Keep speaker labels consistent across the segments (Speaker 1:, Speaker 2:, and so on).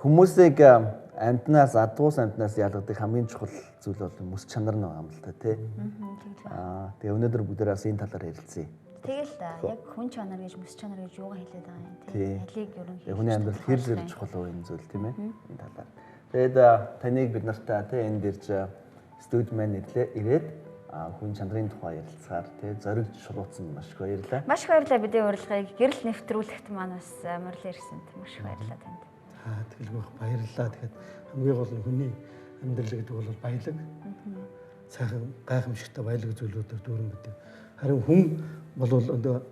Speaker 1: Хүмүүсийг амтнаас адуус амтнаас ялгадаг хамгийн чухал зүйл бол мэс чанар нь байгаа юм л та тий. Тэгээ өнөөдөр бүгдээрээ бас энэ талаар ярилцъя.
Speaker 2: Тэгэл яг хүн чанар гэж мэс чанар гэж юугаа хэлээд байгаа юм тий. Алийг ерөнхийдөө
Speaker 1: хүний амьдрал хэр чухал вэ энэ зүйл тийм ээ энэ талаар. Тэгээд таныг бид нартай тий энд ирж студи маань ирээд хүн чанарын тухай ярилцахаар тий зориг шулууцсан маш их баярлалаа.
Speaker 2: Маш их баярлалаа бидний урилгыг гэрэл нэвтрүүлэгт маань бас морил ирсэнд маш их баярлалаа танд.
Speaker 3: Тэгэл байх баярлалаа. Тэгэхээр хамгийн гол нь хүний амьдрал гэдэг бол баялаг. Сайхан гайхамшигтай баялаг зүйлүүдээр дүүрэн гэдэг. Харин хүн бол одоо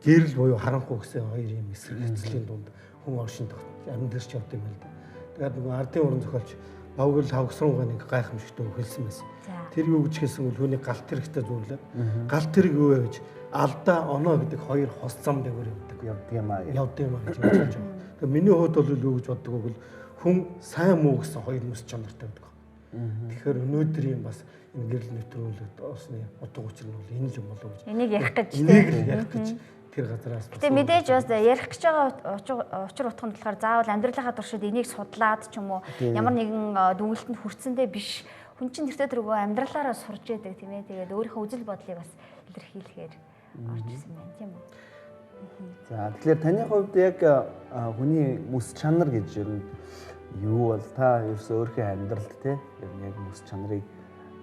Speaker 3: гэрэл буюу харанхуй гэсэн хоёр юм эсрэг хэцлийн дунд хүн оршин амьдарч явд юм л да. Тэгээд нөгөө ардын уран зохиолч Бавгал хавгсруугаа нэг гайхамшигтай хэлсэн байсан. Тэр юу гэж хэлсэн бол хүний галт хэрэгтэй зүйлээ. Галт хэрэг юу вэ гэж алдаа оноо гэдэг хоёр хос зам дээгүүр явдаг юм аа гэж бодож байгаа. Тэгээд миний хувьд бол юу гэж боддог вэ? Хүн сайн муу гэсэн хоёр мэс чанартай байдаг. Тэгэхээр өнөөдөр юм бас энэ гэрэл нэвтрүүлэгт осны утга учир нь бол энэ л юм болов уу гэж.
Speaker 2: Энийг ярих гэж
Speaker 3: тэр газараас.
Speaker 2: Гэтэ мэдээж бас ярих гэж байгаа учир утга нь болохоор заавал амьдралынхаа туршид энийг судлаад ч юм уу ямар нэгэн дүгнэлтэнд хүрсэндээ биш. Хүн чинь тэртээ тэргөө амьдралаараа сурж яадаг тийм ээ. Тэгээд өөрийнхөө үзэл бодлыг бас илэрхийлэхээр орж ирсэн байна тийм үү.
Speaker 1: За тэгэхээр таны хувьд яг хүний мэс чанар гэж ер нь юу бол та ерөөсөө өөрийнхөө амьдралд те ер нь яг мэс чанарыг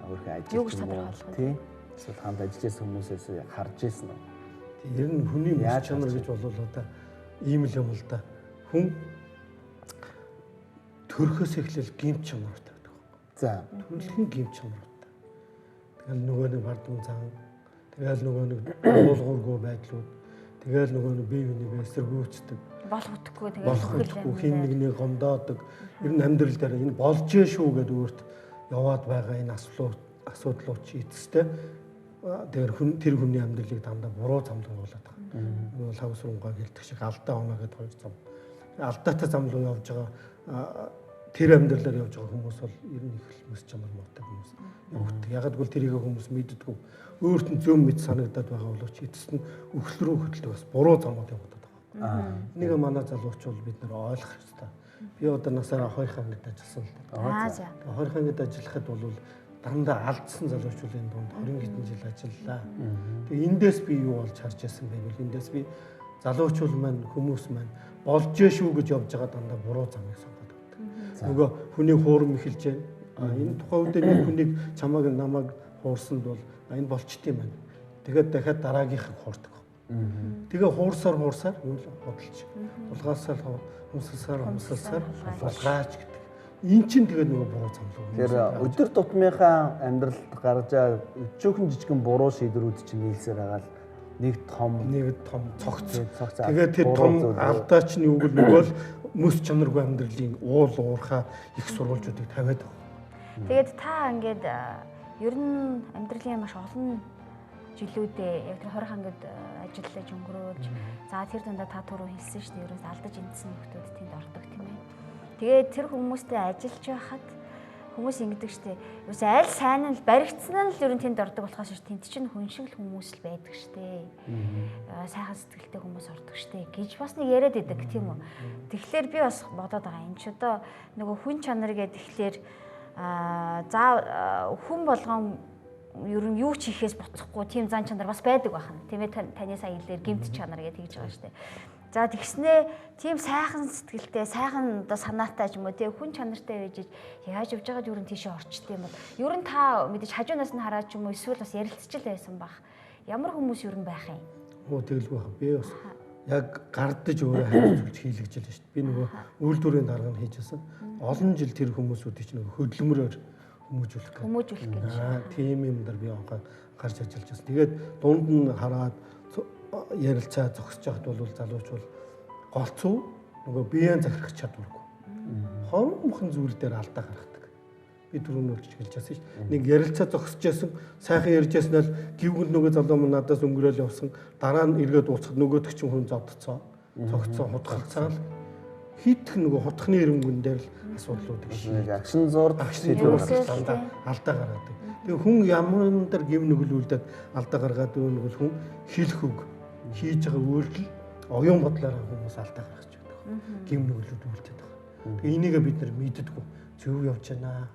Speaker 1: өөрийнхөө ажилд тийм эсвэл хамт ажиллаж байсан хүмүүсээс харж ирсэн үү?
Speaker 3: Ер нь хүний мэс чанар гэж бол одоо ийм л юм л да. Хүн төрхөөс эхлээл гэмт чанартай байдаг.
Speaker 1: За
Speaker 3: төрөлхийн гэмт чанартай. Тэгэл нөгөө нэг бардам зан, тэгэл нөгөө нэг уулгуургүй байдлууд, тэгэл нөгөө нэг бие бинийгээ эсэргүүцдэг.
Speaker 2: Болохгүй
Speaker 3: хин нэгний гомдоодог. Ер нь амьдрал дээр энэ болж шүү гэдэг өөрт яваад байгаа энэ асуудлууд чи эцэстээ тэр хүний амьдралыг дандаа буруу замд оруулаад байгаа. Нөгөө лавсрунгаа гэлдэг шиг алдаа оноо гэдэг хоёр зам. Алдаатай зам руу явж байгаа тэр амьдралаар явж байгаа хүмүүс бол ер нь их л мэс чанар муутай хүмүүс явагддаг. Яг гэвэл тэрийг хүмүүс мэддэггүй. Өөрт нь зөв мэд санагдаад байгаа боловч эцэст нь өхөл рүү хөдөлдөг бас буруу замууд явагдаад байгаа. Энийг манай залууч бол бид нэр ойлгох хэрэгтэй. Би одоо насаараа 2 ангид ажилласан л да. 2 ангид ажиллахад бол дандаа алдсан залуучуудын дунд 20 хэдэн жил ажиллалаа. Тэгээ эндээс би юу болж харж байсан бэ гэвэл эндээс би залуучууд маань хүмүүс маань болж шүү гэж явж байгаа дандаа буруу замыг сонгоод байдаг. Нөгөө хүний хуурм эхэлж байна. Энэ тухай үед нэг хүнийг чамааг намайг хуурсанд бол энэ болчт юм байна. Тэгээд дахиад дараагийнхыг хуурдаг. Тэгээ хуурсаар юу л бодолч. Булгаасаар хумсалсаар булгаач гэдэг. Эн чинь тэгээд нөгөө буруу зам руу.
Speaker 1: Тэгэхээр өдөр тутмынхаа амьдралд гарч байгаа өчүүхэн жижигэн буруу шийдвэрүүд чинь нийлсээр байгаа л нэг том цогц.
Speaker 3: Тэгээд тэр том алдаач нь юу гэвэл нөгөө л мэс чанаргүй амьдралын уул уурхаа их сурвалжуудыг тавиад байгаа.
Speaker 2: Тэгээд та ингээд ер нь амьдралын маш олон жилүүдээ яг тэр 20 ангид ажиллаж өнгөрөөж за тэр дундаа та түрүү хэлсэн шүү дээ ерөөс алдаж эндсэн хүмүүс тэнд ордог тийм ээ. Тэгээд тэр хүмүүстэй ажиллаж байхад хүмүүс ингэдэг шүү дээ. Юус аль сайн нь баригдсан нь л ер нь тэнд ордог болохоос ш тэнд чинь хүн шиг л хүмүүс л байдаг шүү дээ. Сайхан сэтгэлтэй хүмүүс ордог шүү дээ гэж бас нэг яриад идэг тийм үү. Тэгэхээр би бас бодоод байгаа юм чи одоо нөгөө хүн чанар гэдэг тэгэхээр за хүн болгон ер нь юу ч хийхээс буцахгүй тийм зан чанар бас байдаг байна. Тийм ээ таны сая хэлээр гэмт чанар гэж хэлж байгаа шүү дээ. За тэгснээ тийм сайхан сэтгэлтэй, сайхан одоо санаатай ч юм уу тийм хүн чанартай байж яаж явж байгаад ер нь тийшээ орчт юм бол ер нь та мэдээж хажуунаас нь хараад ч юм уу эсвэл бас ярилцчихл байсан бах. Ямар хүмүүс ер нь байх юм?
Speaker 3: Тэгэл байх. Би бас яг гардаж өөрөө хариуцуулж хийлгэж л шүү дээ. Би нөгөө үйлдвэрийн дарга нь хийжсэн. Олон жил тэр хүмүүсүүдийг чинь нөгөө хөдөлмөрөөр
Speaker 2: хүмүүжүүлэх гэж.
Speaker 3: Тийм юм дээр би гарч ажиллаж байсан. Тэгээд дунд нь хараад ярилцаа зогсож байхад бол залууч бол голцоо нөгөө биеийн захирах чадваргүй. Хормхон зүйл дээр алдаа гаргадаг. Би түрүүнөө ч хэлж байсан шүү дээ. Нэг ярилцаа зогсож байсан, сайхан ярьж байснаа гівгэнд нөгөө залуу маань надаас өнгөрөөл явсан. Дараа нь эргээд ууцхад нөгөөдөг чинь хүн зовдцоо. Цогцоо хутгалцаал хит нөгөө хутганы ирэнгүүн дээр л асуудлууд
Speaker 1: шиг. Агшин зурд
Speaker 3: алдаа гаргадаг. Тэгээ хүн ямар нээр гим нүглүүлдэг алдаа гаргаад өгнө бол хүн хэлэх үг хийж байгаа үйлдэл оюун бодлоор хүмүүс алдаа гаргаж байдаг. Гим нүглүүд үлдээд байгаа. Тэгээ энийгээ бид нар мэддэггүй. Зөв явж байна.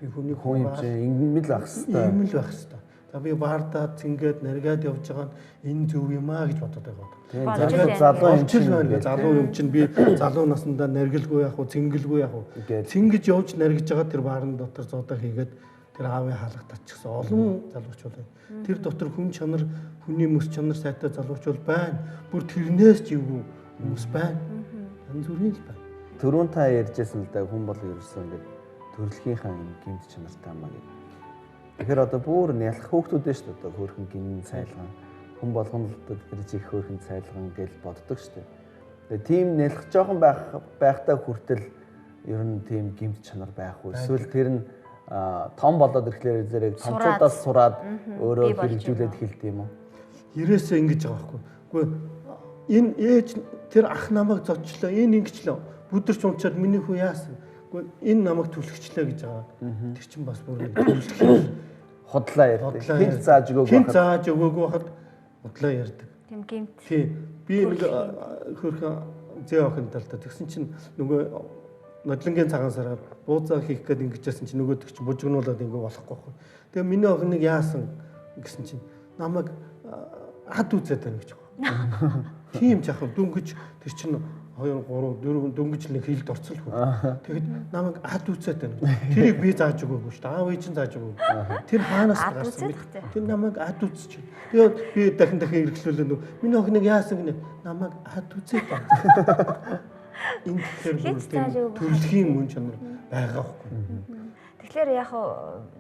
Speaker 3: Би хүний
Speaker 1: хүн юм чи ингэм л ах хэвээр.
Speaker 3: Ийм л байх хэвээр. За би баардаа цингээд наргаад явж байгаа нь энэ зөв юм аа гэж бодоод байгаа.
Speaker 1: Тэгээд залуу юм чинь
Speaker 3: байна. Залуу юм чинь би залуу наснда наргэлгүй яах вэ, цингэлгүй яах вэ? Цингэж явж наргиж байгаа тэр баарын дотор зодоо хийгээд тэр аавын хаалга татчихсан олон залуучууд байна. Тэр дотор хүн чанар, хүний мөс чанар сайтай залуучууд байна. Бүр тэрнээс ч ивгүй хүмүүс байна. Янз бүрийн л байна.
Speaker 1: Түрүүн та ярьжсэн л да хүн бол ерөөсөн ингээд төрөлхийнхаа юм гэмт чанартай маа гэдэг. Тэгэхээр одоо бүр нялх хөөхтүүд шүү дээ. Одоо хөөрхөн гин цайлган хүн болгоно л одоо тэр чих хөөрхөн цайлган гэж боддог шүү дээ. Тэгээ тийм нялх жоохон байхтай хүртэл ер нь тийм гэмт чанар байх уу? Эсвэл тэр нь том болоод ирэхлээр зэрэг томчуудаас сураад өөрөө хэрэгжүүлээд эхэлдэг юм уу?
Speaker 3: Ерөөсөө ингэж байгаа байхгүй. Үгүй энэ ээж тэр ах намайг зодчлоо, энэ ингэчлээ. Бүдэрч унчаад миний хүү яасан? Үгүй энэ намайг түлхчлээ гэж байгаа. Тэр чинь бас бүр түлхэх
Speaker 1: худлаа ярьдаг. Хинт зааж өгөөгүй.
Speaker 3: Хинт зааж өгөөгүй хахад худлаа ярьдаг.
Speaker 2: Тийм гэмт.
Speaker 3: Тий. Би нэг хөөрхөн зээ охин талтай тэгсэн чинь нөгөө нодлонгийн цагаан сараар бууцаа хийх гээд ингэжсэн чинь нөгөөдөг чинь бужигнуулаад ингэ болохгүй байхгүй. Тэгээ миний охин нэг яасан гэсэн чинь намайг хад үзээд байна гэж байгаа. Тийм жахав дүнгэж тэр чинь 2 3 4 дөнгөж нэг хилд орцолгүй. Тэгэд намайг хад үзээд байна. Тэрийг би зааж өгөөгүй шүү дээ. Аав ээж нь зааж өгөөгүй. Тэр хаанаас гарсан бэ? Тэр намайг хад үзчих. Тэгээд би дахин хэрэглүүлээ нүг. Миний охиныг яасан гинэ? Намайг хад үзээд байна. Энэ тэгэхээр төрөлхийн мөн чанар байгаа байхгүй.
Speaker 2: Тэгэхээр яг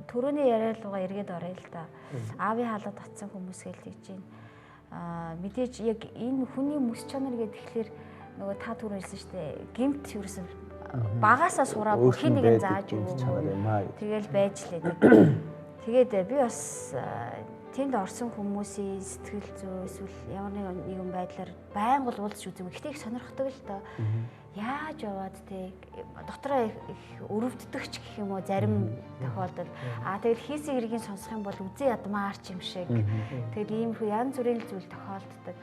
Speaker 2: түрүүний яриалгаа эргээд орё л да. Аавын хаалга татсан хүмүүс хэлж байна. Мэдээж яг энэ хүний мэс чанар гэдэг тэгэхээр нөгөө та түрүү хэлсэн шүү дээ. Гэмт ерөөсөн багаасаа сураа бүхий нэгэн зааж өгөө. Тэгэл байж лээ. Тэгээд би бас тэнд орсон хүмүүсийн сэтгэл зүй эсвэл ямар нэгэн байдлаар байнга уулзч үзэв. Гэхдээ их сонирхдаг л доо. Яаж яваад те дотроо их өрөвддөгч гэх юм уу зарим тохиолдолд тэгэл хийсийн хэргийг сонсох юм бол үзэн ядмаарч юм шиг. Тэгэл иймэрхүү янз бүрийн зүйл тохиолддог.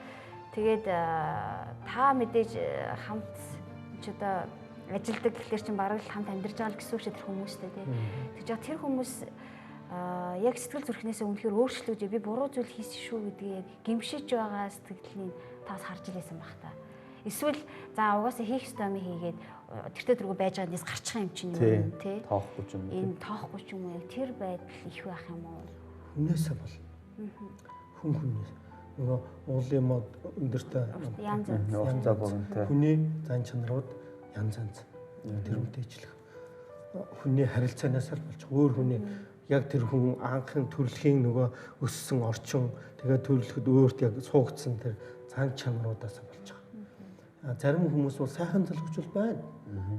Speaker 2: Тэгээд та мэдээж хамт ч одоо ажилдаг гэхлээр чинь бараг л хамт амьдарч байгаа л гэсэн үг шүү тэр хүмүүстэй тий. Тэгж яг тэр хүмүүс яг сэтгэл зүрхнээсээ үнэхээр өөрчлөгдөж би буруу зүйл хийсэн шүү гэдгийг гимшиж байгаа сэтгэлийн таас харж илээсэн баг та. Эсвэл за угаасаа хийх ёстой юм хийгээд тэртээ тэргүй байж байгаа нэс гарчих юм чинь юм тий.
Speaker 1: Тоохгүй ч юм уу.
Speaker 2: Энэ тоохгүй ч юм уу яг тэр байдал их байх юм уу?
Speaker 3: Хүнээсээ бол. Хүнээс нөгөө уулын мод өндөртэй
Speaker 2: янз
Speaker 1: янз
Speaker 3: хүний зан чанарууд янз янз тэрүүтэйчлэх хүний харилцаанаас л болж өөр хүний яг тэр хүн анхын төрөлхийн нөгөө өссөн орчин тэгээд төрөлхөд өөрт яг суугдсан тэр зан чанаруудаас болж байгаа. Зарим хүмүүс бол сайхан залгуучул байна.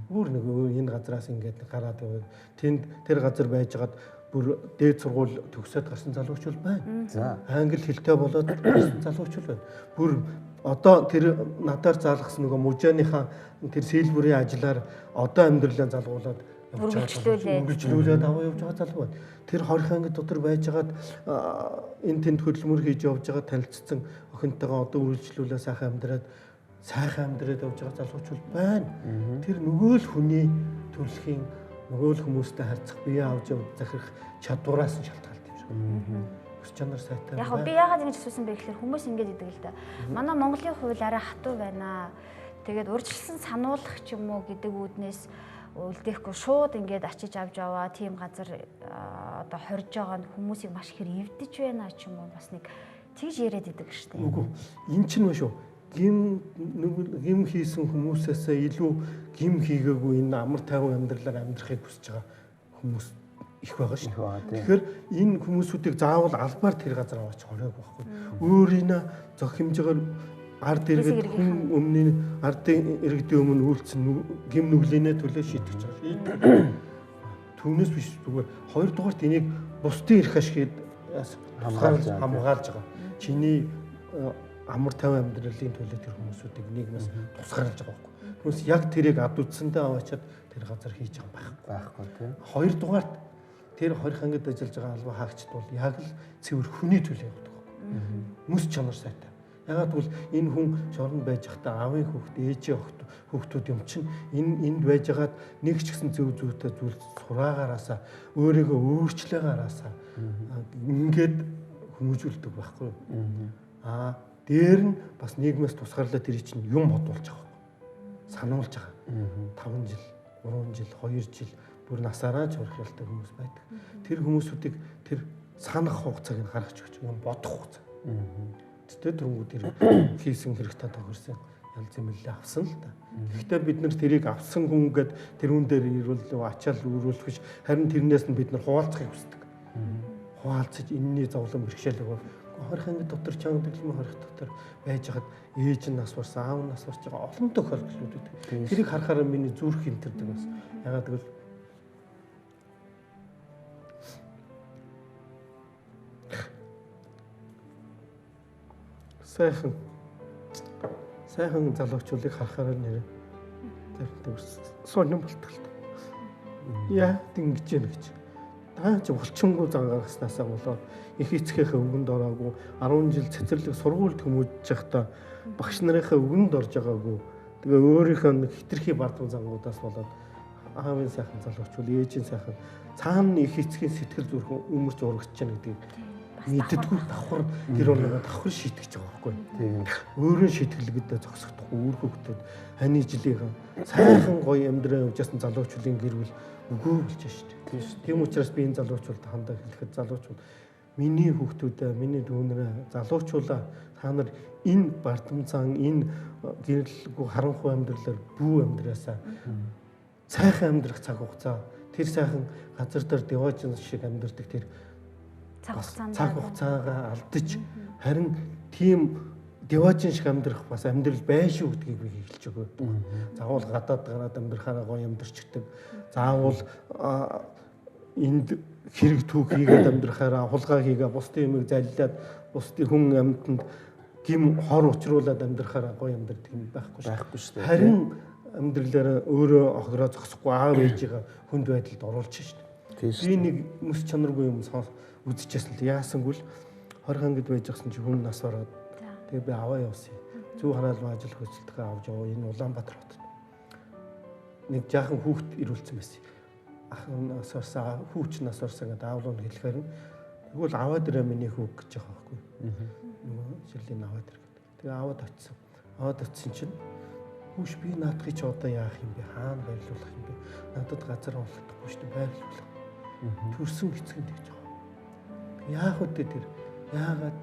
Speaker 3: Өөр нэг энэ газраас ингээд гараад яваад тэнд тэр газар байжгаад бүр дээд сургууль төгсөөд гарсан залуучууд байна.
Speaker 1: За.
Speaker 3: Англи хэлтэй болоод гарсан залуучууд байна. Бүр одоо тэр надаар заалгасан нөгөө мужааныхаа тэр сэлбэрийн ажлаар одоо амьдралаа залгуулад явж байгаа. Үргэлжлүүлээд аваа явж байгаа залуу байна. Тэр хорих анги дотор байжгаад энэ тэнд хөдөлмөр хийж явж байгаа танилцсан охинтойгоо одоо үргэлжлүүлээ сайхан амьдраад явж байгаа залуучууд байна. Тэр нөгөө л хүний төрөлхийн нөгөө л хүмүүстэй харьцах бие авч захирах чадвараас нь шалтгаалт юм шиг. Өс чанар сайтай.
Speaker 2: Яг би яагаад ингэж асуусан бэ гэхээр хүмүүс ингэж идэг л да. Манай Монголын хувьд арай хатуу байна. Тэгээд урьдчилсан сануулгах ч юм уу гэдэг үүднээс үлдээхгүй шууд ингэж очиж авч яваа тийм газар одоо хорж байгаа хүмүүсийг маш их эвдэж байна ч юм уу бас нэг тэгж яриад идэг шүү дээ.
Speaker 3: Үгүй эн чинь ба шүү. Гим хийсэн хүмүүсээсээ илүү гим хийгээгүй энэ амар тайван амьдралаар амьдрахыг хүсэж байгаа хүмүүс их байгаа шүү. Тэгэхээр энэ хүмүүсүүдийг заавал албаар тэр газар аваач хоройг байхгүй. Өөрийнөө зохимжоор ард иргэд хүн өмнө ардын иргэдийн өмнө үйлцэн гим нүглийнэ төлөө шийдэж байгаа. Түүнээс биш зүгээр хоёрдугаарт энийг бусдын эрх ашигыг хамгаалж байгаа. Чиний амар тайван амьдралын төлөө тэр хүмүүсүүдийг нийгмээс тусгаарлаж байгаа байхгүй. Хүмүүс яг тэрийг ад үдсэндээ аваачаад тэр газар хийж байгаа байхгүй тийм. Хоёрдугаарт тэр хорих ангид ажиллаж байгаа албан хаагчд бол яг л цэвэр хүний төлөө явдаг байхгүй. Мэс чанар сайтай. Ягаад гэвэл энэ хүн шоронд байж байхдаа аавын хүүхд, ээжийн хүүхдүүд юм чинь энд байж байгаад нэг ч гэсэн зөв зүйтэй зүйл сураагаараасаа өөрийгөө өөрчлөөгаараасаа ингээд хүмүүжүүлдэг байхгүй юу? Дээр нь бас нийгмээс тусгаарлаа тэр чинь юм бодуулж байгаа байхгүй. Сануулж байгаа. 5 жил, 3 жил, 2 жил бүр насаараа ч урхилтай хүмүүс байдаг. Тэр хүмүүсүүдийг тэр санах хугацааг нь гаргаж өгч юм бодох хугацаа. Тэд түрүүнгүүд тэр хийсэн хэрэгтэй тохирсон янз бүрийн авсан л та. Гэхдээ бид нар тэрийг авсан хүнгээд тэрүүн дээр ирүүл ачаал өрүүлэх биш, харин тэрнээс нь бид нар хуваалцахыг хүсдэг. Хуваалцаж энэний зовлон бэрхшээлэг бол хорих ангид дотор чанга дэглэмээ хорих дотор байж хад ээж нь нас барсан, аав нь нас барж байгаа олон тохиолдлууд байдаг. Тэрийг харахаараа миний зүрх хэмтэрдэг бас. Ягаад гэвэл сайхан залуучуудыг харахаараа нэр тэр сонирн болтолтой. Яа ингэж яах гэж. Таа ч булчингүй зан гаргаснасаа болоод их эцгийнхээ өвгөнд ороогүй 10 жил цэцэрлэг сургуульд хүмүүжж байхдаа багш нарынхаа өвгөнд орж байгаагүй. Тэгээ өөрийнхөө нэг хитрхи бардам зангуудаас болоод аавын сайхан залуучууд, ээжийн сайхан цаана их эцгийн сэтгэл зүрхэн өмөрч урагч чана гэдгийг мэддэггүй давхар тэр нэг давхар шитгэж байгаа байхгүй. Өөрөө шитгэлгэдээ зогсохдохгүй үр хөвгтөд ханы жилийн сайхан гоё амьдраа явж ясан залуучуудын гэр бүл үгүй болж шүү дээ. Тийм учраас би энэ залуучуудад хандаа хэлэхэд залуучууд миний хүүхдүүдээ, миний дүүнэрээ залуучуулаа та нар энэ бардамцан энэ гэрэлгүй харанхуй амьдралаар бүү амьдраасаа сайхан амьдрах цаг хугацаа тэр сайхан газар дээр деважин шиг амьдрдаг тэр цаг хугацаагаа алдаж харин тийм деважин шиг амьдрах бас амьдрал байна шүү гэдгийг би хэлж өгөө. Заавал гадаад гараад амьдрахаараа гоё амьдарчдаг. Заавал энд хэрэг түүх хийгээд амьдрахаараа хулгай хийгээ бусдын юмыг заллиад бусдын хүн амьтанд гим хор учруулад амьдрахаараа гоё амьдардаг юм байхгүй шүү дээ. Харин амьдралаараа өөрөө охироо зогсохгүй аав ээжигээ хүнд байдалд оруулж шүү дээ. Би нэг мэс чанаргүй юм үзчихсэн л яасангүй л 20 ангид байж гсэн чи хүн нас ороод тэгээ би аваа явсан. Зөв хараалмаа ажил хөсөлтгөө авч яваа энэ Улаанбаатар хотод. Нэг жаахан хүүхд ирүүлсэн байсан. Ахын нас орсон, хүүч нас орсон гэдэг аавлуу хэлэхээр нь тэгвэл аваад ирээ миний хүүг гэж байгаа байхгүй. Нөгөө жилийн аваад ир гэдэг. Тэгээ аваад очсон. Аваад очсон чинь хүүш би наадахыг ч одоо яах юм бэ? Хаана байрлуулах юм бэ? Надад газар олохдохгүй шүү дээ байрлуулах. Төрсөн эцгэнд гэж байгаа. Яах вэ тэр? Яагаад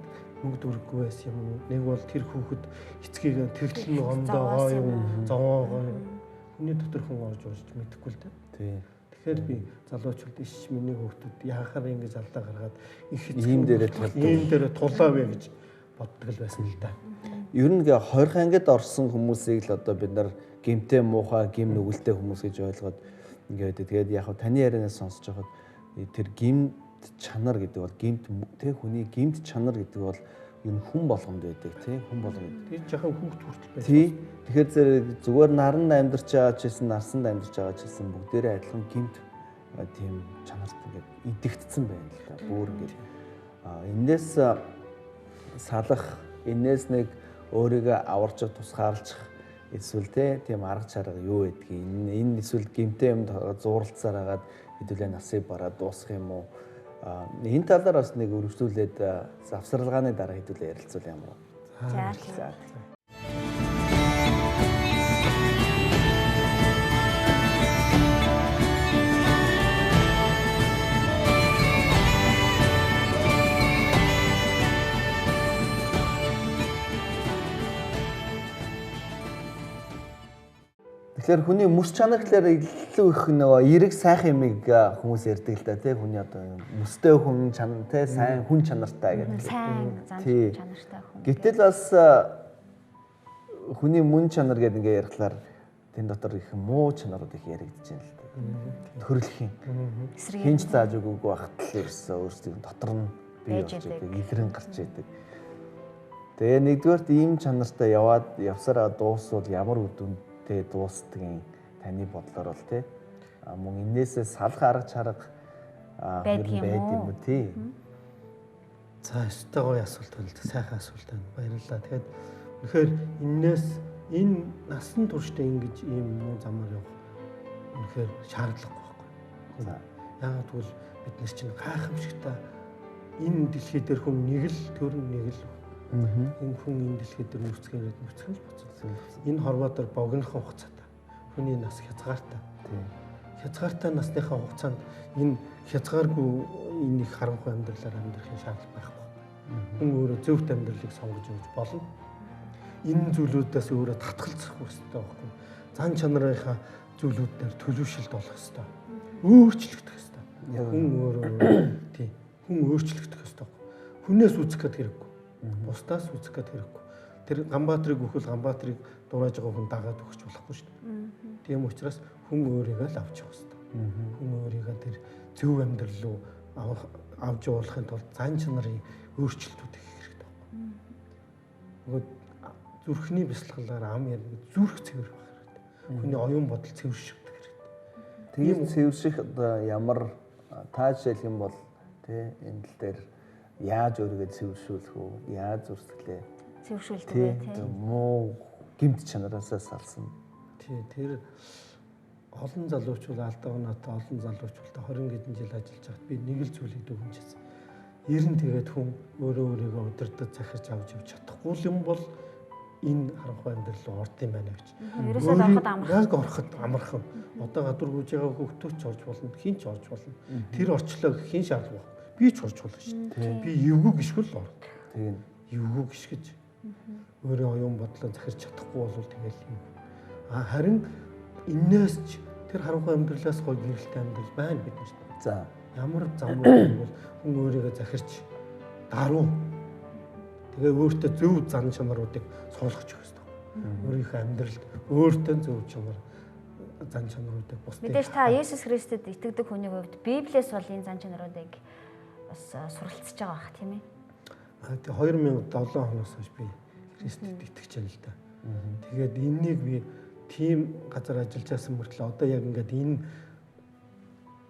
Speaker 3: мөнгө дүрггүй байсан юм уу? Нэг бол тэр хүүхэд эцгийг тэглэн гомдоо юм, зовоогоо хүний дотор хүн орж уурж мэдэхгүй л дээ. Тэгэхээр би залуучууд иш миний хүүхдүүд яахаар ингэж алдаа гаргаад их ийм дээрээ тулаа вэ гэж боддог л байсан л да.
Speaker 1: Ер нь 20 ангид орсон хүмүүсийг л одоо бид нар гимтэй муухай, гим нүгэлтэй хүмүүс гэж ойлгоод ингээд тэгээд яг таны ярианаас сонсож байхад тэр гимт чанар гэдэг бол гимт тэг хүний гимт чанар гэдэг бол энэ хүн болгонд байдаг тий хүн болгонд.
Speaker 3: Тэр жахан хүүхд хүртэл байсан.
Speaker 1: Тий. Тэгэхээр зүгээр наранд амьдарч байгаа ч гэсэн нарсанд амьдарч байгаа ч гэсэн бүгдээрээ адилхан гимт тийм чанарт ингээд идэгдсэн байна л да. Бүр ингээд энээс салах, энээс нэг өөрийгөө аварч тусгаарлах эсвэл тийм арга чарга юу байдгийг энэ эсвэл гимтэй юм зууралцаар хагаад хэдүүлээ насыг бараад дуусах юм уу? Энэ талаар бас нэг өргөжлүүлээд завсралгааны дараа хэдүүлээ ярилцвал ямар вэ?
Speaker 2: За.
Speaker 1: Тэгэхээр хүний мөс чанар гэхээр илүү их нөгөө эерэг сайхан юмыг хүмүүс ярьдаг л да тий хүний одоо мөстэй хүн чанар тий сайн хүн чанартай гэдэг.
Speaker 2: Сайн зан чанартай хүн.
Speaker 1: Гэтэл бас хүний мөн чанар гэдэг ингээ ярихлаар тэн дотор их муу чанарууд их яригдж байна л да. Төрөлхийн. Хинч зааж өгөөгүй багтал ерөөсөө өөрсдийн дотор нь бий болж байдаг, илрэн гарч байдаг. Тэгээ нэгдүгээрт ийм чанартай явсараа дуусвал ямар үдүнд дуустгийн таны бодлоор бол тий мөн энээсээ салах арга чарга байд юм уу тий
Speaker 3: За өстой гоё асуулт байна. Сайхан асуулт байна. Баярлалаа. Тэгэхээр үнэхээр энэ насан туршдаа ингэж ийм муу замаар явах үнэхээр шаардлагагүй байхгүй. За яагаад гэвэл бид нар чинь гайхамшигтай энэ дэлхий дээр хүн нэг л төрн нэг л. Энэ хүн энэ дэлхий дээр нүцгэн л боцсон. Энэ хорвоо дээр богинохон хугацаатай. Хүний нас хязгаартай. Хязгаартай насныхаа хугацаанд энэ хязгааргүй энэ их харанхуй амьдралаар амьдрахын шаардлага байхгүй. Хүн өөрөө зөвхт амьдралыг сонгож өгч болно. Энэ зүйлүүдээс өөрөө татгалзах хэрэгтэй байхгүй. Зан чанарынхаа зүйлүүд дээр төлөвшөлт болох хэрэгтэй. Өөрчлөгдөх хэрэгтэй. Хүн өөрөө тийм хүн өөрчлөгдөх хэрэгтэй. Хүнээс үүсэх гэдэг хэрэггүй. Бусдаас үүсэх гэдэг хэрэггүй. Тэр Ганбаатарыг өгөхөл Ганбаатарыг дурааж байгаа хүн дагаад өгч болохгүй шүү дээ. Тийм учраас хүн өөрийгөө л авч явах хэрэгтэй. Хүн өөрийгөө тэр зөв амьдрал руу авч явуулахын тулд зан чанарын өөрчлөлтүүд хийх хэрэгтэй. Нөгөө зүрхний бясалгалаар ам яриг зүрх цэвэр байх хэрэгтэй. Хүний оюун бодол цэвэршигдэх хэрэгтэй.
Speaker 1: Тийм цэвэрших одоо ямар таашаал юм бол тий энэ тал дээр яаж өөрийгөө цэвэршүүлэх үү? Яаж зүрхлээ
Speaker 2: цэвэршүүлдэг вэ тий?
Speaker 1: Муу гэмт чанараасаа салсан.
Speaker 3: Тий тэр олон залуучууд алдаа оноотой олон залуучуудтай 20 хэдэн жил ажиллаж байгаад би нэг л зүйлийг дүгнжсэн. Ер нь тэгээд хүн өөрийгөө удирдах захирч авч явж чадахгүй юм бол энэ харанхуй амьдрал руу орд юм байна гэж.
Speaker 2: Ерөөсөө ороход амархан.
Speaker 3: Яг ороход амархан. Одоо гадуур гүйж байгаа хөвгтөөч орж болно, хин ч орж болно. Тэр орчлоо хин шаардлага байхгүй. Би ч орж болно шүү дээ. Би эвгүй гიშгэл ор.
Speaker 1: Тийм.
Speaker 3: Эвгүй гიშгэж. Өөрийн оюун бодлоо захирч чадахгүй бол тэгэл юм. Харин энээс ч тэр харанхуй амьдралаас гоё гэрэлтэй амьдрал байна бид нарт.
Speaker 1: За
Speaker 3: ямар зам бол хүн өөрийгөө захирч даруй. Тэгээ өөртөө зөв зан чанаруудыг суулгах хэрэгтэй. Өөрийнхөө амьдралд өөртөө зөв чанар зан чанаруудыг бусдыг.
Speaker 2: Мэдээж та Есүс Христэд итгэдэг хүний хувьд Библиэс бол энэ зан чанаруудыг бас суралцж байгаа бах тийм ээ.
Speaker 3: Тэгээ 2007 оноос хойш би Христэд итгэж байна л да. Тэгээд энэнийг би тийм газар ажиллаж байсан мөртлөө одоо яг ингээд энэ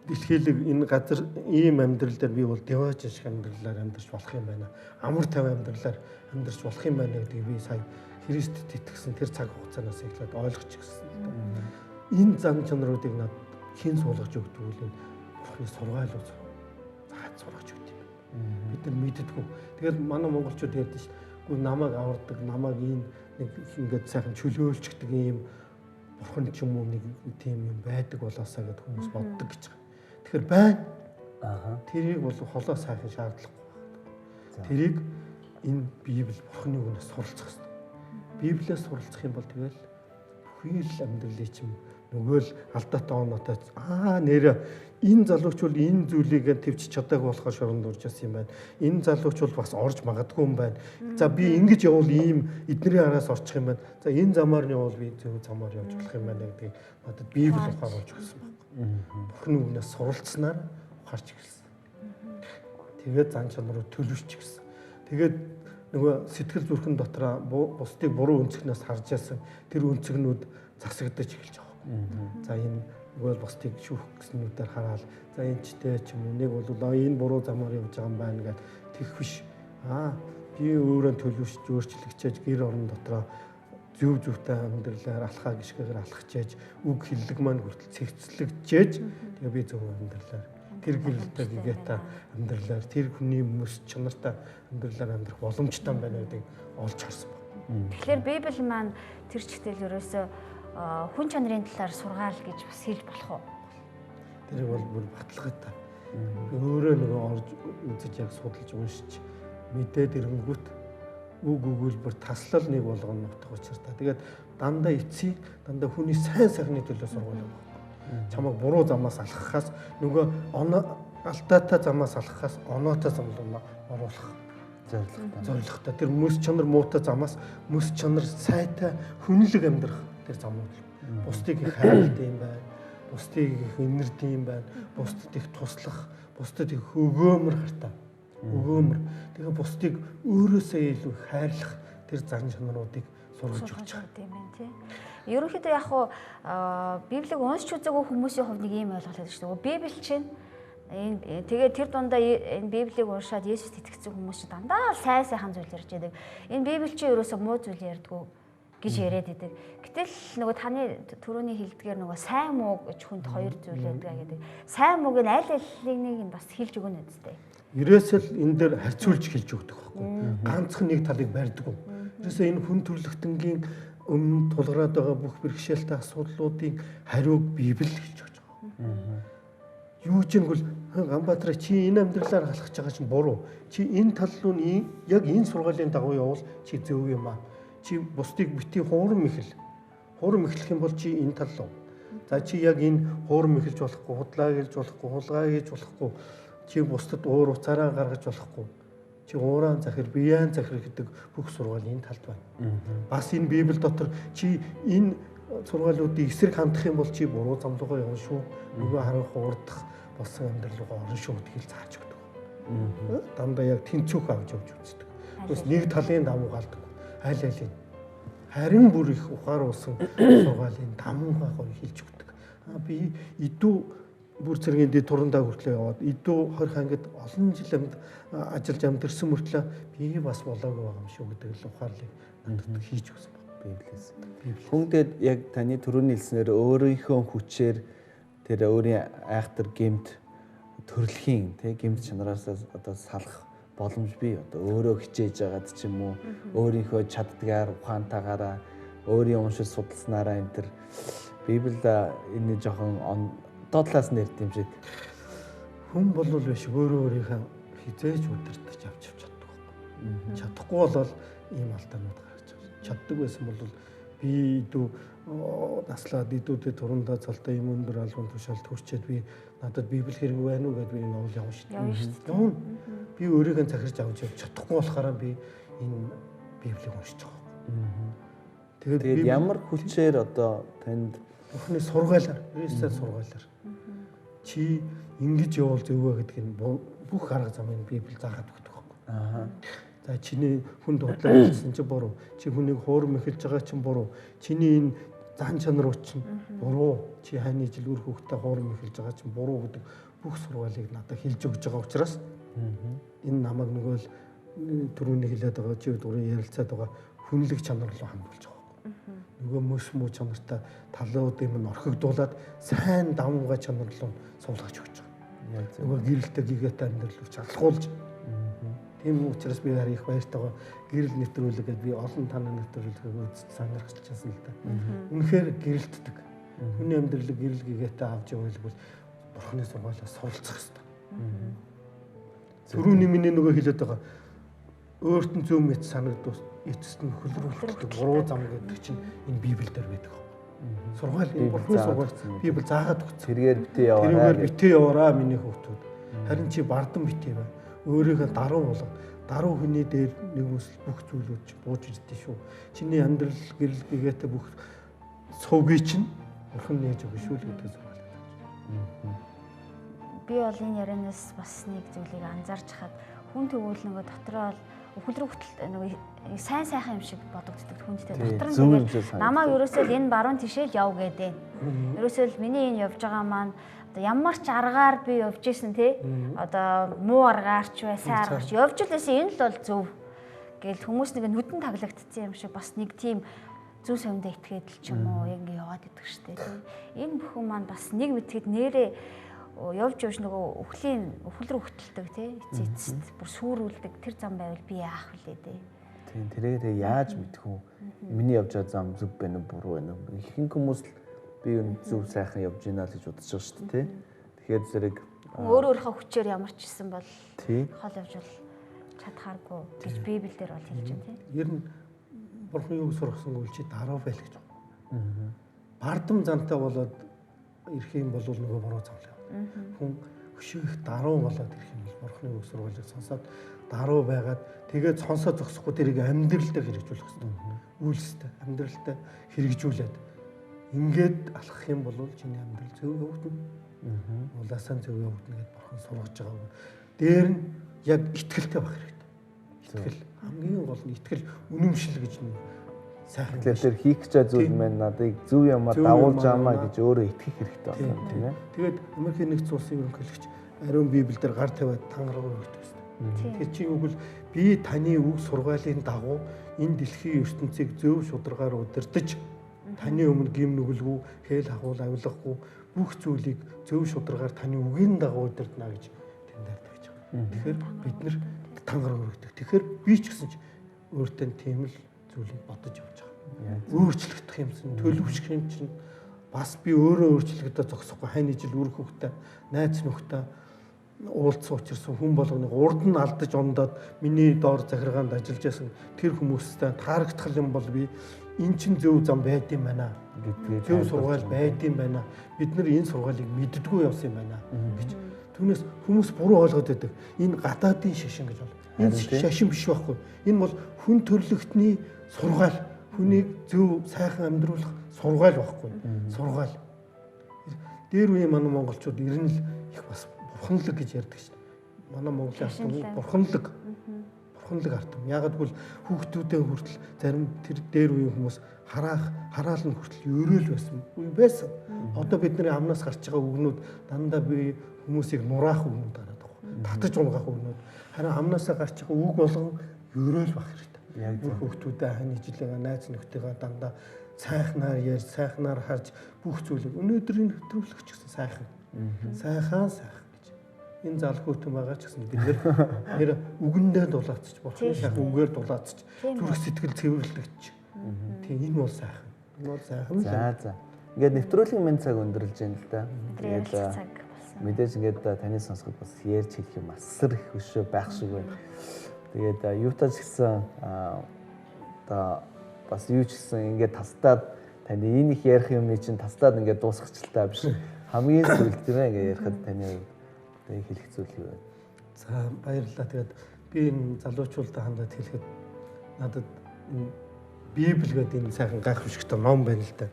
Speaker 3: дэлхийлэг энэ газар ийм амьдрал дээр би бол деваж шиг амьдралаар амьдарч болох юм байна. Амар тав амьдралаар амьдарч болох юм байна гэдгийг би сая Христэд итгэсэн тэр цаг хугацаанаас эхлээд ойлгож гисэн. Энэ зан чанаруудыг над хэн суулгаж өгдөг вэ? Бурхны сургаал үү? Зааж сургаж өгдөг юм. Бид нар мэддэггүй. Тэгэл манай монголчууд ярьдэн ш. Гүр намайг авардаг, намайг энэ нэг ингээд сайхан чөлөөлчдөг юм бурхан ч юм уу нэг тийм юм байдаг болоосаа гэд хүмүүс боддог гэж байна. Тэгэхээр байна. Тэрийг бол холоо сайхан шаардлагагүй байна. Тэрийг энэ Библи бурхны үгнээс суралцах хэрэгтэй. Библиэс суралцах юм бол тэгэл бүхий л амьдралын чинь нөгөө л алдаатай оноотой нэрэ энэ залуучууд энэ зүйлийг төвч чадаагүй болохоор шоронд орж ирсэн юм байна. Энэ залуучууд бас орж магадгүй юм байна. За би ингэж явбал ийм эдний араас орчих юм байна. За энэ замаар нь явбал би зөв замаар явж болох юм байна гэдгийг надад Библи ухааруулж өгсөн байна. Бурхны үгнээс суралцсанаар ухаарч ирсэн. Тэгээд зан чанарыг төлөвшч ирсэн. Тэгээд нөгөө сэтгэл зүрхэн дотроо бусдыг буруу өнцгнөөс харж яасан тэр өнцгнүүд засагдаж эхэлж байгаа. За энэ нөгөө бусдыг шүүх гэснүүдээр хараад за энэ ч тэ ч юм уу нэг бол энэ буруу замаар явж байгаа юм байна гэд тэгэх биш. Би өөрөө төлөвшж өөрчлөгчөөж гэр орон дотроо зөв зөвтэй амьдралаар алхаа гიშгээр алхачээж үг хэллэг маань хүртэл цэгцлэгжээж тэгээ би зөв амьдралаар тэр гэрэлтэй гэгээтэй амьдралаар тэр хүний мөс чанартай амьдралаар амьдрах боломжтой байна гэдгийг олж харсан байна.
Speaker 2: Тэгэхээр Библи маань тэр чигтэл ерөөсөө хүн чанарын талаар сургаал гэж бас хэлж болох уу?
Speaker 3: Тэр бол бүр баталгаатай. Өөрөө нөгөө орж үзэж яг судалж уншиж мэдээд ирэнгүүт үг өгүүлбэр таслал нэг болгоно нутах учиртай. Тэгээд дандаа эцсийг дандаа хүний сайн сайхны төлөө сургуулаа. Чамайг буруу замаас алхахаас нөгөө алдаатай замаас алхахаас оноотой зам руу оруулах зорилготой. Тэр мөс чанар муутай замаас мөс чанар сайтай хүнлэг амьдрах тэр замууд. Бусдыг их хайртай юм байна. Бусдыг их инэрдэг юм байна. Бусдад их туслах, бусдад их өгөөмөр хартай. Өгөөмөр. Тэгээ бусдыг өөрөөсөө илүү хайрлах тэр зан чанаруудыг сургаж өгч байгаа
Speaker 2: юм байна тий. Ерөнхийдөө яг хуу Библийг уншиж үзээгүй хүмүүсийн хувьд нэг ийм ойлголт байдаг шүү дээ. Библи чинь Тэгээд тэр дундаа энэ Библийг уншаад Есүст итгэсэн хүмүүс чи дандаа сайхан зүйл ярьж байдаг. Энэ Библи чи ерөөсөө муу зүйл ярьдгүй гэж яриад байдаг. Гэтэл нөгөө таны түрүүний хэлдгээр нөгөө сайн муу гэж хүнд хоёр зүйл байдаг гэдэг. Сайн мууг нь аль алийг нь бас хэлж өгнө үстэй.
Speaker 3: Ерөөсөө л энэ дээр харьцуулж хэлж өгдөг байхгүй. Ганцхан нэг талыг барьдаг. Ерөөсөө энэ хүн төрлөختөнгийн өмнө тулгараад байгаа бүх бэрхшээлтэй асуудлуудын хариуг Библи хэлж өгч байгаа. Юу ч юм бол Ганбаатар чи энэ амьдралаар халахж байгаа чинь буруу. Чи энэ тал руу яг энэ сургаалын дагуу явбал чи зөв юм аа. Чи бусдыг бити хуурам ихэл. Хуурам ихлэх юм бол чи энэ тал руу. За чи яг энэ хуурам ихэлж болохгүй, худлаа гэлж болохгүй, хулгай хийж болохгүй. Чи бусдад уур уцаараа гаргаж болохгүй. Чи ууран захир, биян захир гэдэг бүх сургаал энэ талд байна. Бас энэ Библи дотор чи энэ сургаалуудыг эсрэг хандах юм бол чи буруу зам руугаа явна шүү. Нөгөө харах уурдах болсон амьдрал руугаа орно шүү гэдгийг зааж өгдөг. Дандаа яг тэнцвүүх авч явж үздэг. Тэгээс нэг талын давуу галдаг. Аль алийг харин бүр их ухааруулсан сургаалын давуугаа гоё хэлж өгдөг. Би идүү бүр цэргийн дэд турандаа хүртлээ яваад идүү 20 ангид олон жил ажиллаж амьдэрсэн мөртлөө би бас болоогүй байгаа юм шүү гэдэг л ухаарлыг надад хийж өгсөн байна.
Speaker 1: Библиэс. Хүндэд яг таны түрүүний хэлснээр өөрийнхөө хүчээр тэр өөрийн айхтар гэмт төрөлхийн гэмт чанараас одоо салах боломж бий. Одоо өөрөө хичээж байгаад ч юм уу өөрийнхөө чаддгаар ухаантайгаараа өөрийн уншиж судалснараа энэ тэр Библи энэ жоохон доотлаас нэрд юм шиг
Speaker 3: хүн болвол биш өөрөө өөрийнхөө хизээж удирдах авч чаддаг байхгүй. Чадахгүй болол ийм алдаанууд гарч байна. Чаддаг байсан бол би идүү наслаад идүүдэд турандаа цалтай юм өндөр албан тушаалд хүрчээд би надад Библи хэрэг байна уу гэдээ би новел явна шүү дээ. Би өөрийгөө захирч авч явж чадахгүй болохоор би энэ Библийг уншиж байгаа.
Speaker 1: Тэгээд ямар хүчээр одоо танд
Speaker 3: Бурхны сургаалаар, Христосийн сургаалаар чи ингэж явал зөвөө гэдэг нь бүх арга замыг Библи заагаад өгдөг байхгүй. За чиний хүн дудлаа хэлсэн чинь буруу. Чи хүнийг хуурам эхэлж байгаа чинь буруу. Чиний энэ зан чанар чинь буруу. Чи хайны жил үр хөвгтэй хуурам эхэлж байгаа чинь буруу гэдэг бүх сургаалыг надад хэлж өгж байгаа учраас энэ намайг нөгөө л түрүүний хэлээд байгаа чи түрүү ярилцаад байгаа хүнлэг чанар руу хандуулж байгаа. Нөгөө мөс муу чанартай талуудын минь орхигдуулаад сайн давмга чанар руу суулгаж өгч байгаа. Нөгөө гэрэлтэй гигээтэй амьдрал руу чалхуулж. Тийм учраас би хараа их баяртайгаа гэрэл нэвтрүүлэг гэдээ би олон танаа нэвтрүүлгийг үзэж сонирхчихсан л да. Үнэхээр гэрэлтдэг. Хүний амьдралыг гэрэл гигээтэй авч явах бол Бурхны сургаалаас суралцах хэрэгтэй. Түрүүний миний нөгөө хэлээд байгаа өөрт нь зөв мэт санагдвал эцэст нь хөлрүүлдэг буруу зам гэдэг чинь энэ Библиэлд байдаг. Сургаал энэ Бурхны сургаал Библи заагаад өгсөн.
Speaker 1: Тэргээр битээ яваарай.
Speaker 3: Тэргээр битээ яваараа миний хүүхдүүд. Харин чи бардам битээ бай. Өөрийгөө даруй болго. Даруй хүний дээр нэгүсэл бүх зүйлүүд чи бууж ирдэ шүү. Чиний амьдрал гэрэл гэгээтэй бүх сувгийг чинь Бурхан нээж өгнө шүү л гэдэг сургаал.
Speaker 2: Би бол энэ ярианаас бас нэг зүйлийг анзаарч хаад хүн тэгвэл нөгөө дотроо өхөл рүү хөтөл нөгөө сайн сайхан юм шиг бодогддог хүнтэй дотор нь тэгээд намайг ерөөсөө энэ баруун тишээл яв гэдэг. Ерөөсөө миний энэ явж байгаа маань одоо ямар ч аргаар би явж исэн те одоо муу аргаарч бай сайн аргаарч явж илээсэн энэ л бол зөв гэл хүмүүс нэг нүдэн таглагдсан юм шиг бас нэг тийм зүв совиндаа итгээд л ч юм уу ингэ яваад идэг штэ те. Энэ бүхэн маань бас нэг мэтгэд нэрээ явж нөгөө өхөл рүү хөтэлдэг тий эцэст бүр сүрүүлдэг тэр зам байвал би яах вүлээ дээ.
Speaker 1: Тийм тэрээ яаж мэдэх вэ? Миний явж байгаа зам зөв байна уу буруу байна уу? Ихэнх хүмүүс л би юу зөв сайхан явж байна л гэж бодож байгаа шүү дээ тий. Тэгэхээр зэрэг
Speaker 2: өөрийнхөө хүчээр ямар ч исэн бол
Speaker 1: тий
Speaker 2: хол явж бол чадхааргүй гэж Библиэлд бол хэлж байна тий.
Speaker 3: Ер нь Бурхан юу сургасан үл чи даруй байл гэж байна. Бардам зантай болоод ирэх юм бол нөгөө буруу зам л. Хүн хөшөөх даруй болоод ирэх юм бол Бурхны үг сургаалыг сонсоод даруй байгаад тэгээд сонсоо зогсохгүй тэрийг амьдралдаа хэрэгжүүлэх хэрэгтэй. Үйлстэй амьдралдаа хэрэгжүүлээд ингээд алхах юм бол чиний амьдрал зөв явагдана. Улаасан зөв явагдана гэдээ Бурхан сургаж байгаа. Дээр нь яг итгэлтэй байх хэрэгтэй. Итгэл хамгийн гол нь итгэл үнэмшил гэж нэг сайхан.
Speaker 1: Тэгэхээр хийх гэж зүйл маань надыг зөв юмар дагуулж аамаа гэж өөрөө итгэх хэрэгтэй байна тийм ээ.
Speaker 3: Тэгээд Америкийн нэгдсэн улсын ерөнхийлөгч ариун Библиэлд гар тавиад тангараг өргөдөг гэсэн. Тэгэхээр чи юу гэвэл би таны үг сургаалын дагуу энэ дэлхийн ертөнцийг зөв шударгаар удирдах таны өмнө гим нүгэлгүй, хээл хахуул авилгахгүй бүх зүйлийг зөв шударгаар таны үгийн дагуу удирдана гэж тэмдэглэдэг гэж байна. Тэгэхээр бид нэр тангараг өргөдөг. Тэгэхээр би ч гэсэн ч өөртөө тийм л зүйлийг бодож явж байгаа. Өөрчлөгдөх юмсан, төлөвшөх юм чинь бас би өөрөө өөрчлөгдөж зогсохгүй хань жил үр хөвгтэй, найз нөхдөд уулзсан учирсан хүн болгоныг урд нь алдаж ондоод миний доор захиргаанд ажиллаж байсан тэр хүмүүстэй таарагдах юм бол би эн чин зөв зам байд юм байна гэдгийг зөв сургаал байд юм байна. Бид нар энэ сургаалыг мэддэггүй явсан юм байна гэж. Түүнээс хүмүүс буруу ойлгоод байдаг. Энэ гадаадын шашин гэж бол. Энэ шашин биш байхгүй. Энэ бол хүн төрлөختний сургаал. Хүнийг зөв сайхан амьдруулах сургаал байхгүй. Сургаал. Дээр үеийн манай монголчууд ер нь их бас бурханлаг гэж ярьдаг шин. Манай монголын ард бурханлаг. Бурханлаг ард. Ягаад гэвэл хүүхдүүдээ хүртэл зарим тэр дээр үеийн хүмүүс хараал нь хүртэл өрөөл байсан. Одоо бидний амнаас гарч байгаа үгнүүд дандаа би хүмүүсийг нураах үгнүүд гараад байгаа. Татаж унгаах үгнүүд. Харин амнаасаа гарч байгаа үг болгон өрөөл байх хэрэгтэй. Яг хүүхдүүдээ хань ижлэгээ найз нөхдөйгөө дандаа сайхнаар ярьж, сайхнаар харж бүх зүйлийг өнөөдрийн нэвтрүүлэгч гэсэн сайхан. Сайхан гэж. Энэ залхуутан байгаа ч гэсэн бид нэр үгэндээ дулаацч, бурхны сайхан үгээр дулаацч, зүрх сэтгэл цэвэрлэгч. Тийм энэ бол сайхан. Энэ бол сайхан.
Speaker 1: За. Ингээд нэвтрүүлгийн минь цаг өндөрлж байна л да.
Speaker 2: Тэгээд цаг болсон.
Speaker 1: Мэдээж ингээд таны сонсоход бас ярьж хэлэх юм асар их өшөө байх шиг байна. Тэгээд юутаж гэсэн одоо бас юу ч гэсэн ингээд тастаад таны энэ их ярих юмны чинь тастаад ингээд дуусгачлаа биш. Хамгийн сүүлд тийм ээ ингээд ярихад таны одоо хэлэх зүйл юу вэ?
Speaker 3: За баярлалаа. Тэгээд би энэ залуучуудаа хандаад хэлэхэд надад Библи гэдэг энэ сайхан гайхамшигтай ном байна л да.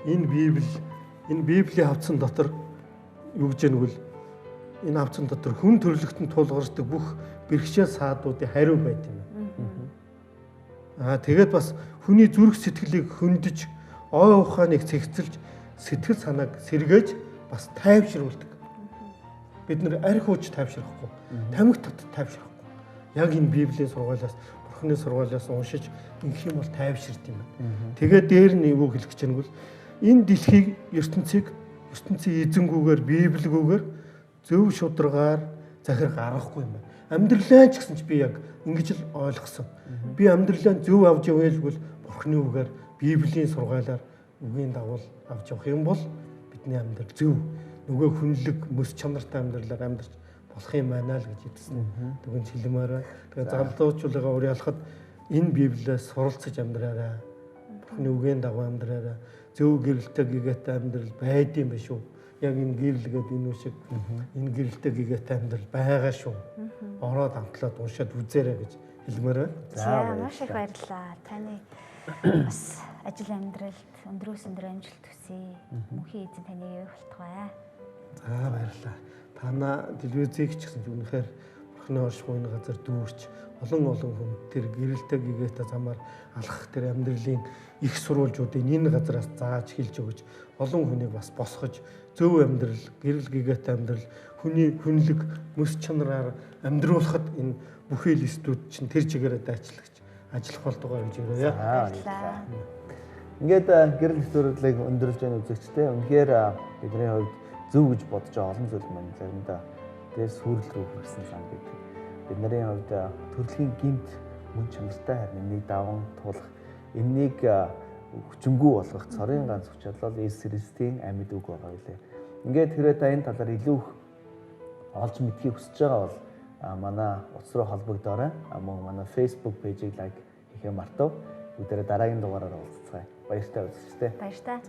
Speaker 3: Энэ Библийн хавцсан дотор юу гэж яагвал энэ хавцсан дотор хүн төрлөختөнд тулгардаг бүх бэрхшээл саадуудын хариу байт юм. Тэгээд бас хүний зүрх сэтгэлийг хөндөж, ой ухааныг цэгцэлж, сэтгэл санааг сэргээж бас тайвшруулдаг. Бид нэр арх ууж тайвшрахгүй, тамхи татд тайвшрахгүй. Яг энэ Библийн сургаалаас, Бурхны сургаалаас уншиж ингэх юм бол тайвширт юм байна. Тэгээд дээр нь юу хэлэх гэж байна вэ? Энэ дэлхийг ертөнцийн эзэнгүүгээр, Библигүүгээр зөв шударгаар захирах аргагүй юм байна. Амьдралаа ч гэсэн ч би яг ингэж л ойлгосон. Би амьдралаа зөв авч явбал Бурхны үгээр, Библийн сургаалаар үгийн дагуу авч явах юм бол бидний амьдрал зөв, нөгөө хүнлэг, мэс чанартай амьдралаар амьдарч болох юм байна л гэж хэлсэн. Тэгвэл хэлмээр байна. Тэгээд залуучуулгаа уриалахад энэ Библиэс суралцаж амьдраарай. Бурхны үгийн дагуу амьдраарай. Зөв гэрэлтэй гэгээтэй амьдрал байдсан байх шүү. Яг энэ гэрэлгээд энэ үшиг энэ гэрэлтэй гэгээтэй амьдрал байгаа шүү. Ороод амтлаад уншаад үзээрэй гэж хэлмээр байна.
Speaker 2: За маш их баярлалаа. Таны бас ажил амьдралд өндрөөс өндөр амжилт хүсье. Мөнхийн эзэн таныг явуултгай.
Speaker 3: За баярлалаа. Танаа телевизийг ч гэсэн үнэхээр Бурхны оршихуйн газар дүүрч олон хүн тэр гэрэлтэй гэгээтэй замаар алхах тэр амьдралын их сурвалжуудыг энэ газараас зааж хэлж өгч олон хүнийг бас босгож зөв амьдрал, гэрэл гэгээтэй амьдрал, хүний хүнлэг, мэс чанараар амьдруулахад энэ бүхий листүүд чинь тэр чигээрээ дайчлагч ажиллах болдгоо гэж өрөөё.
Speaker 1: Ингээд гэрэл нэвтрүүлгийг өндөрлж байгаа үзэгчтэй үнэхээр бидний хувьд зөв гэж бодож байгаа олон зүйл маань заримдаа дээр сүрэл рүү хүрсэн сан гэдэг. Бидний хувьд төрөлхийн гинт мөн чанартай харин нэг даван туулах энэнийг хүчингү болгох цорын ганц хүч бол Иесус Христийн амьд үг байгаа үлээ. Ингээд хэрэг та энэ талаар илүү их олж мэдхийг хүсэж байгаа бол манай утас руу холбогдоорой. Мөн манай Facebook пэйжийг лайк хийхээ мартав. Бүгдээрээ дараагийн дугаараар уулзцгаая. Баяртай үзэгчтэй.
Speaker 2: Баяртай.